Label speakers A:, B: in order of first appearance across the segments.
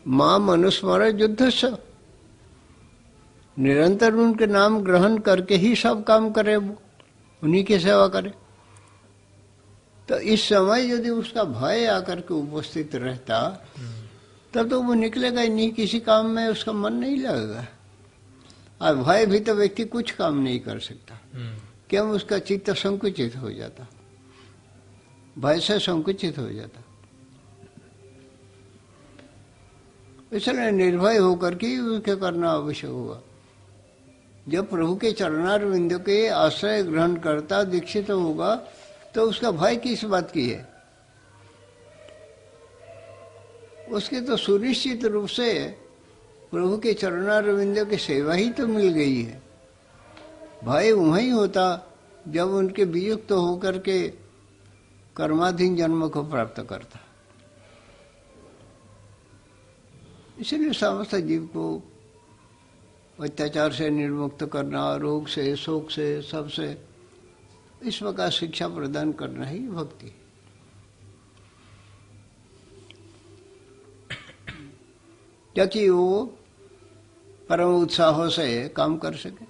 A: माम अनुस्मर युद्ध से, निरंतर उनके नाम ग्रहण करके ही सब काम करे, वो उन्हीं की सेवा करे। तो इस समय यदि उसका भय आकर के उपस्थित रहता तब तो वो निकलेगा ही नहीं, किसी काम में उसका मन नहीं लगेगा। और भय भी तो व्यक्ति कुछ काम नहीं कर सकता, क्यों? उसका चित्त संकुचित हो जाता, भय से संकुचित हो जाता। इसलिए निर्भय होकर के उसके करना आवश्यक होगा। जब प्रभु के चरणारविंद के आश्रय ग्रहण करता दीक्षित होगा तो उसका भय किस बात की है? उसके तो सुनिश्चित रूप से प्रभु के चरणारविंद की सेवा ही तो मिल गई है। भय वहीं होता जब उनके वियुक्त होकर के कर्माधीन जन्म को प्राप्त करता। इसलिए समस्त जीव को अत्याचार से निर्मुक्त करना, रोग से, शोक से, सबसे इस प्रकार शिक्षा प्रदान करना ही भक्ति है। ताकि वो परम उत्साह से काम कर सके।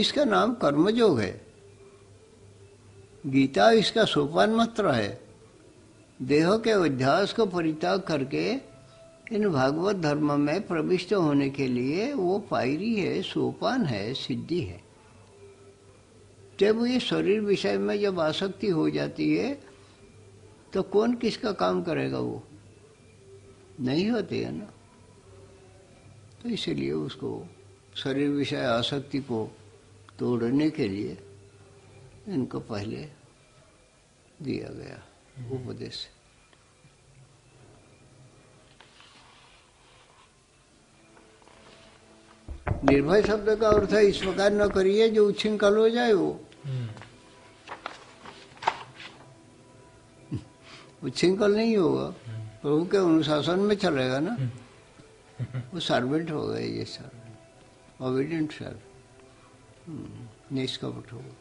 A: इसका नाम कर्मयोग है। गीता इसका सोपान मात्र है। देह के अध्यास को परित्याग करके इन भागवत धर्म में प्रविष्ट होने के लिए वो पायरी है, सोपान है, सिद्धि है। जब ये शरीर विषय में जब आसक्ति हो जाती है तो कौन किसका काम करेगा? वो नहीं होते है ना। तो इसलिए उसको शरीर विषय आसक्ति को तोड़ने के लिए इनको पहले दिया गया उपदेश। निर्भय शब्द का अर्थ है इस प्रकार न करिए जो उच्छृंखल हो जाए। वो उच्छृंखल नहीं होगा, प्रभु के अनुशासन में चलेगा ना। वो सर्वेंट होगा, ये सर्वेंट, ओबीडिएंट सर्वेंट, निष्कपट होगा,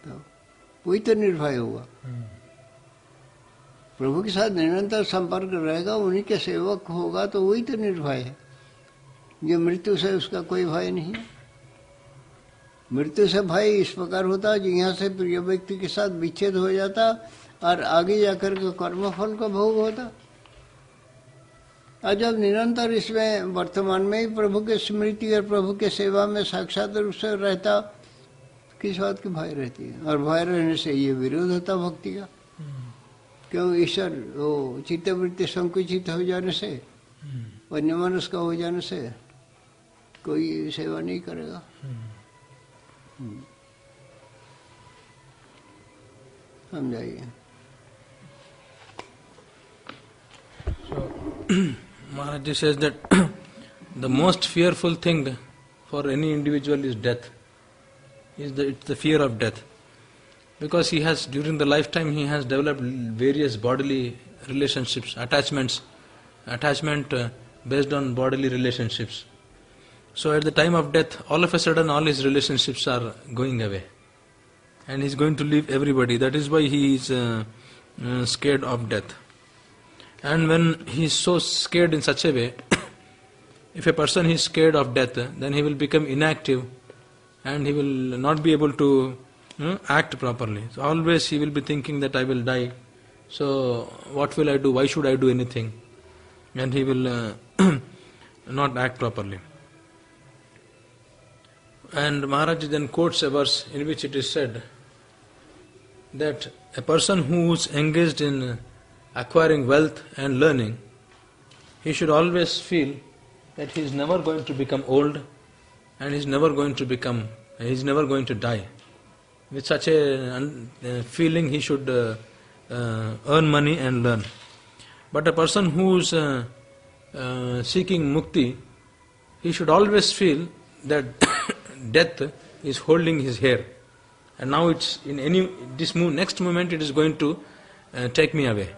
A: तो वही तो निर्भय होगा। प्रभु के साथ निरंतर संपर्क रहेगा, उन्हीं के सेवक होगा तो वही तो निर्भय है। जो मृत्यु से उसका कोई भय नहीं है। मृत्यु से भय इस प्रकार होता कि यहाँ से प्रिय व्यक्ति के साथ विच्छेद हो जाता और आगे जाकर के कर्मफल का भोग होता। और जब निरंतर इसमें वर्तमान में ही प्रभु के स्मृति और प्रभु के सेवा में साक्षात रूप से रहता, किस बात की भय रहती है? और भय रहने से ये विरोध होता भक्ति का। क्यों? ईश्वर वो चित्तवृत्ति संकुचित हो जाने से, अन्यमनस्क का हो जाने से कोई सेवा नहीं करेगा। समझाइए।
B: So, Maharaj says that the most fearful thing for any individual is death. It's the fear of death, because he has, during the lifetime, he has developed various bodily relationships, attachment based on bodily relationships. So at the time of death, all of a sudden, all his relationships are going away, and he's going to leave everybody. That is why he is scared of death. And when he is so scared in such a way, if a person is scared of death, then he will become inactive and he will not be able to act properly. So always he will be thinking that I will die. So what will I do? Why should I do anything? And he will not act properly. And Maharaj then quotes a verse in which it is said that a person who is engaged in acquiring wealth and learning, he should always feel that he is never going to become old and he is never going to die. With such a feeling he should earn money and learn. But a person who is seeking mukti, he should always feel that death is holding his hair, and now it's in next moment it is going to take me away.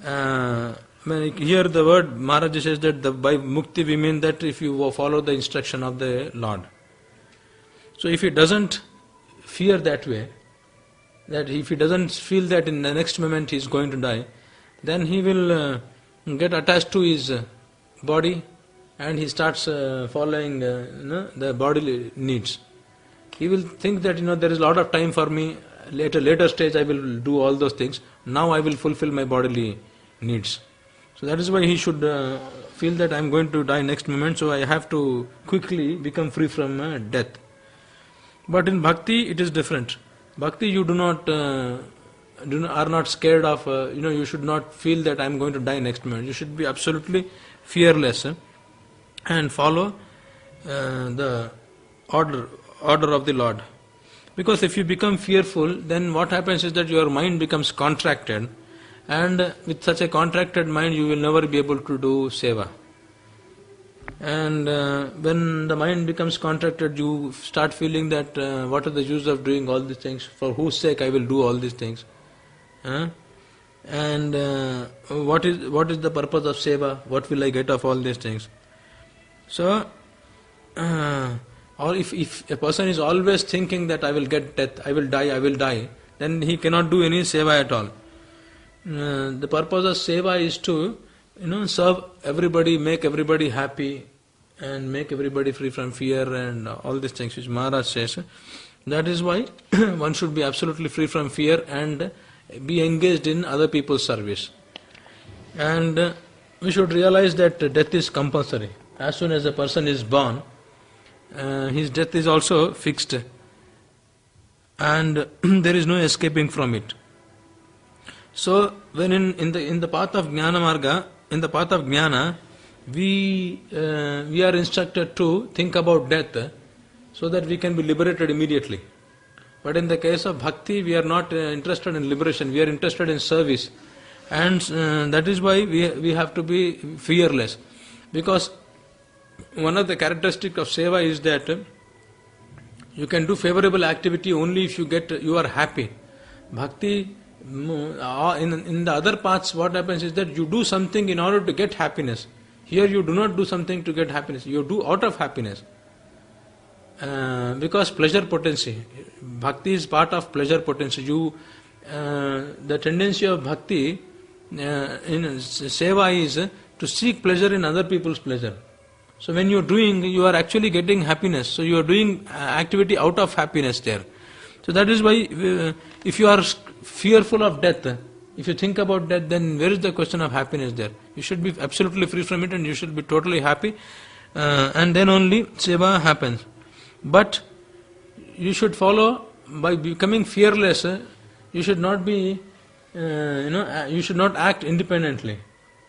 B: Here the word Maharaj says that by mukti we mean that if you follow the instruction of the Lord. So if he doesn't fear that way, that if he doesn't feel that in the next moment he is going to die, then he will get attached to his body and he starts following the bodily needs. He will think that there is a lot of time for me. Later stage I will do all those things. Now I will fulfill my bodily needs. So that is why he should feel that I am going to die next moment, so I have to quickly become free from death. But in bhakti it is different. Bhakti you are not scared of, you should not feel that I am going to die next moment. You should be absolutely fearless and follow the order of the Lord. Because if you become fearful, then what happens is that your mind becomes contracted, and with such a contracted mind you will never be able to do seva. And when the mind becomes contracted, you start feeling that what are the use of doing all these things, for whose sake I will do all these things. And what is the purpose of seva? What will I get of all these things? So, or if a person is always thinking that I will get death, I will die, then he cannot do any seva at all. The purpose of seva is to serve everybody, make everybody happy, and make everybody free from fear and all these things which Maharaj says. That is why one should be absolutely free from fear and be engaged in other people's service. And we should realize that death is compulsory. As soon as a person is born, his death is also fixed, and there is no escaping from it. So, when in the path of Jnana Marga, in the path of Jnana, we are instructed to think about death so that we can be liberated immediately. But in the case of bhakti, we are not interested in liberation, we are interested in service. And that is why we have to be fearless. Because one of the characteristics of seva is that you can do favorable activity only if you are happy. Bhakti, in the other paths, what happens is that you do something in order to get happiness. Here you do not do something to get happiness, you do out of happiness. Because pleasure potency, bhakti is part of pleasure potency. The tendency of bhakti in seva is to seek pleasure in other people's pleasure. So when you are actually getting happiness. So you are doing activity out of happiness there. So that is why if you are fearful of death, if you think about death, then where is the question of happiness there? You should be absolutely free from it and you should be totally happy, and then only seva happens. But you should follow, by becoming fearless, you should not be, you should not act independently.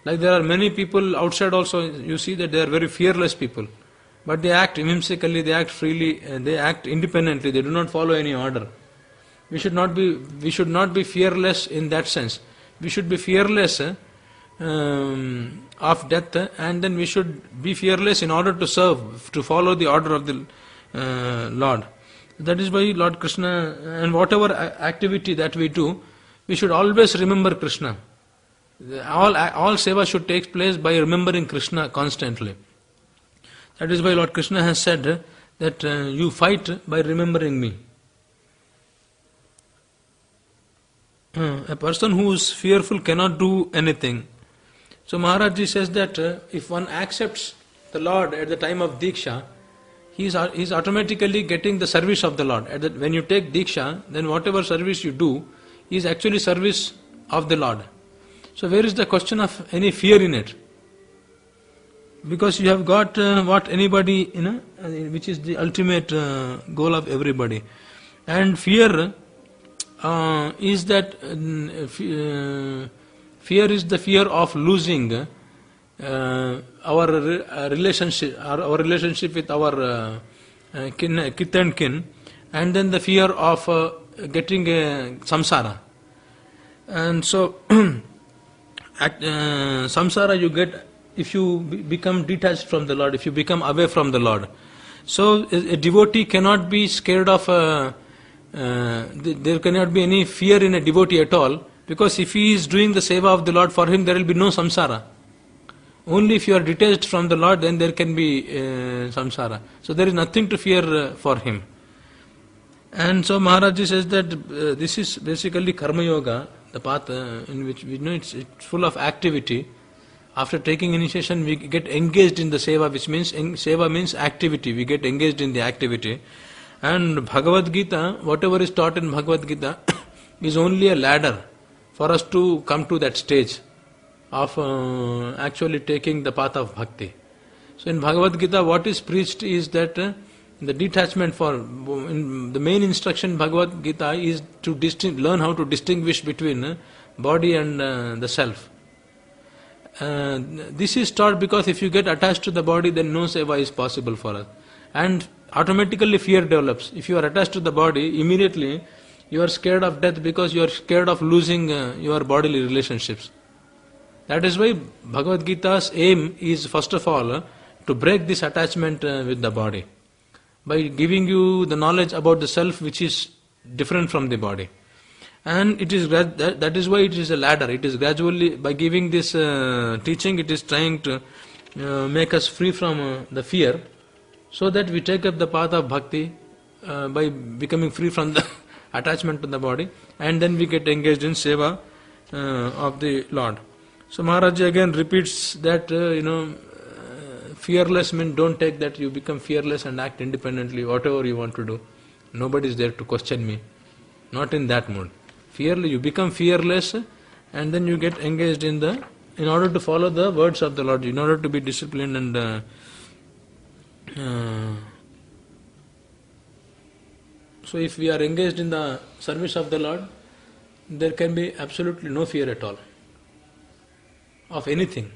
B: Like there are many people outside also, you see that they are very fearless people. But they act whimsically, they act freely, they act independently, they do not follow any order. We should not be fearless in that sense. We should be fearless of death, and then we should be fearless in order to serve, to follow the order of the Lord. That is why Lord Krishna, and whatever activity that we do, we should always remember Krishna. All seva should take place by remembering Krishna constantly. That is why Lord Krishna has said that you fight by remembering me. A person who is fearful cannot do anything. So Maharaj Ji says that if one accepts the Lord at the time of Diksha, he is automatically getting the service of the Lord. When you take Diksha, then whatever service you do is actually service of the Lord. So where is the question of any fear in it? Because you have got what anybody, which is the ultimate goal of everybody. And fear is that fear is the fear of losing our relationship with our kith and kin, and then the fear of getting samsara. And so samsara you get if you become detached from the Lord, if you become away from the Lord. So a devotee cannot be scared of, there cannot be any fear in a devotee at all, because if he is doing the seva of the Lord, for him there will be no samsara. Only if you are detached from the Lord, then there can be samsara. So there is nothing to fear for him. And so Maharaj Ji says that this is basically karma yoga, the path in which we know it's full of activity. After taking initiation, we get engaged in the seva, which means seva means activity. We get engaged in the activity. And Bhagavad Gita, whatever is taught in Bhagavad Gita, is only a ladder for us to come to that stage of actually taking the path of bhakti. So in Bhagavad Gita, what is preached is that the detachment the main instruction in Bhagavad Gita is to learn how to distinguish between body and the self. This is taught because if you get attached to the body, then no seva is possible for us. And automatically fear develops. If you are attached to the body, immediately you are scared of death because you are scared of losing your bodily relationships. That is why Bhagavad Gita's aim is first of all to break this attachment with the body by giving you the knowledge about the self which is different from the body. And it is that is why it is a ladder. It is gradually, by giving this teaching, it is trying to make us free from the fear, so that we take up the path of bhakti by becoming free from the attachment to the body, and then we get engaged in seva of the Lord. So Maharaj again repeats that fearless means don't take that you become fearless and act independently, whatever you want to do. Nobody is there to question me. Not in that mood. You become fearless, and then you get engaged in order to follow the words of the Lord, in order to be disciplined and so if we are engaged in the service of the Lord, there can be absolutely no fear at all of anything.